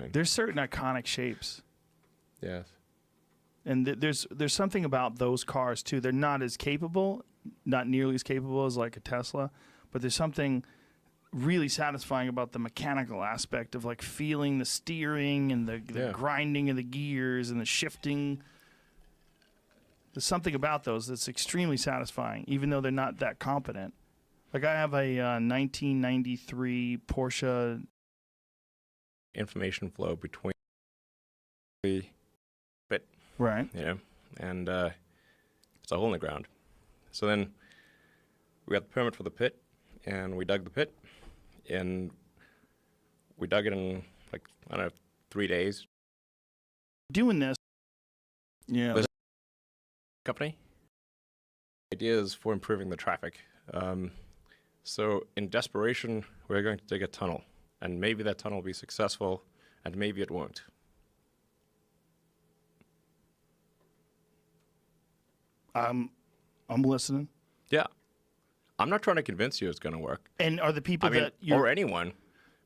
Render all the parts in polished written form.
time. There's certain iconic shapes. Yes. And there's something about those cars too. They're not as capable, not nearly as capable as like a Tesla, but there's something really satisfying about the mechanical aspect of like feeling the steering and the grinding of the gears and the shifting. There's something about those that's extremely satisfying, even though they're not that competent. Like I have a 1993 Porsche. Information flow between the bit, Right. And it's a hole in the ground. So then we got the permit for the pit, and we dug the pit, and we dug it in like, I don't know, 3 days. Doing this. Yeah. This company ideas for improving the traffic. So in desperation, we're going to dig a tunnel, and maybe that tunnel will be successful, and maybe it won't. I'm listening. Yeah. I'm not trying to convince you it's going to work. And are the people that or anyone,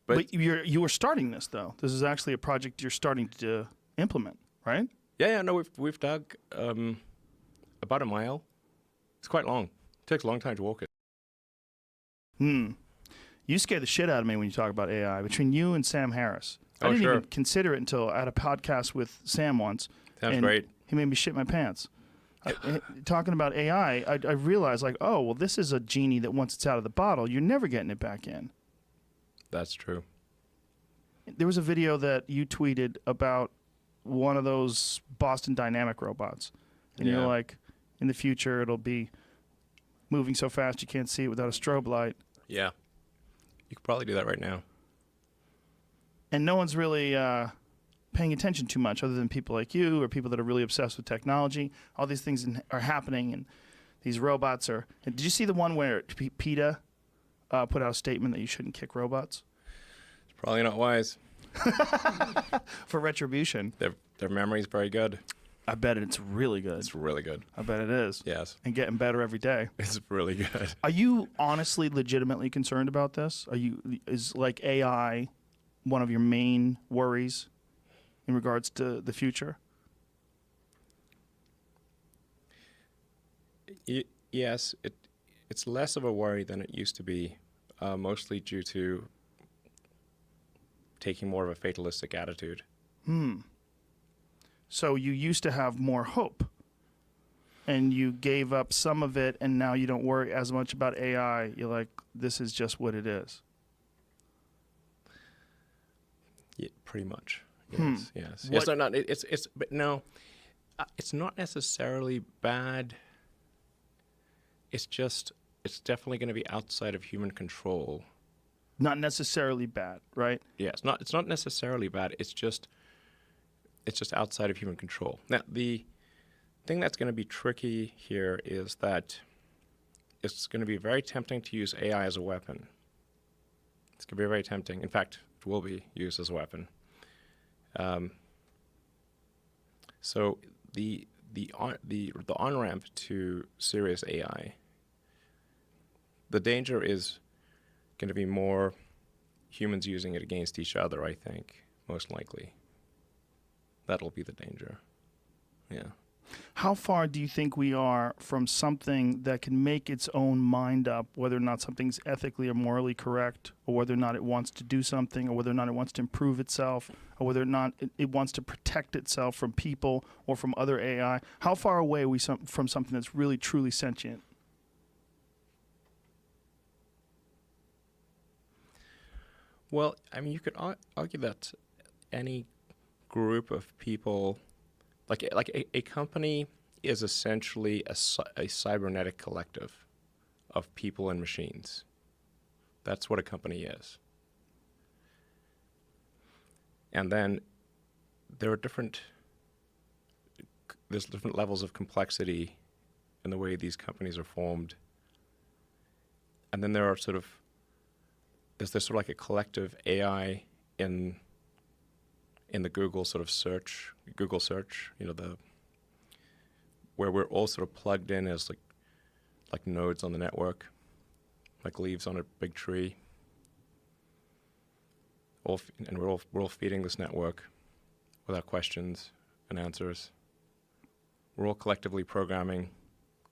but you are starting this though. This is actually a project you're starting to implement, right? Yeah. No, we've dug about a mile. It's quite long. It takes a long time to walk it. You scare the shit out of me when you talk about AI. Between you and Sam Harris, I didn't even consider it until I had a podcast with Sam once. Sounds great. He made me shit my pants. Talking about AI, I realized like, oh, well, this is a genie that once it's out of the bottle, you're never getting it back in. That's true. There was a video that you tweeted about one of those Boston Dynamic robots. And you're like, in the future, it'll be moving so fast you can't see it without a strobe light. Yeah. You could probably do that right now. And no one's really paying attention too much other than people like you or people that are really obsessed with technology. All these things are happening, and these robots are... Did you see the one where PETA put out a statement that you shouldn't kick robots? It's probably not wise. For retribution. Their memory's very good. I bet it's really good. It's really good. I bet it is. Yes. And getting better every day. It's really good. Are you honestly, legitimately concerned about this? Is like AI one of your main worries in regards to the future? Yes. It's less of a worry than it used to be, mostly due to taking more of a fatalistic attitude. So you used to have more hope, and you gave up some of it, and now you don't worry as much about AI. You're like, this is just what it is. Yeah, pretty much. Yes. Yes. Yes. No. But no, it's not necessarily bad. It's definitely going to be outside of human control. Not necessarily bad, right? Yeah. It's not necessarily bad. It's just outside of human control. Now, the thing that's going to be tricky here is that it's going to be very tempting to use AI as a weapon. It's going to be very tempting. In fact, it will be used as a weapon. So the on-ramp to serious AI, the danger is going to be more humans using it against each other, I think, most likely. That'll be the danger. Yeah. How far do you think we are from something that can make its own mind up, whether or not something's ethically or morally correct, or whether or not it wants to do something, or whether or not it wants to improve itself, or whether or not it wants to protect itself from people or from other AI? How far away are we from something that's really, truly sentient? Well, I mean, you could argue that any group of people, like a company is essentially a cybernetic collective of people and machines. That's what a company is. And then there's different levels of complexity in the way these companies are formed. And then there's this sort of like a collective AI in the Google search, where we're all sort of plugged in as like nodes on the network, like leaves on a big tree. and we're all feeding this network with our questions and answers. We're all collectively programming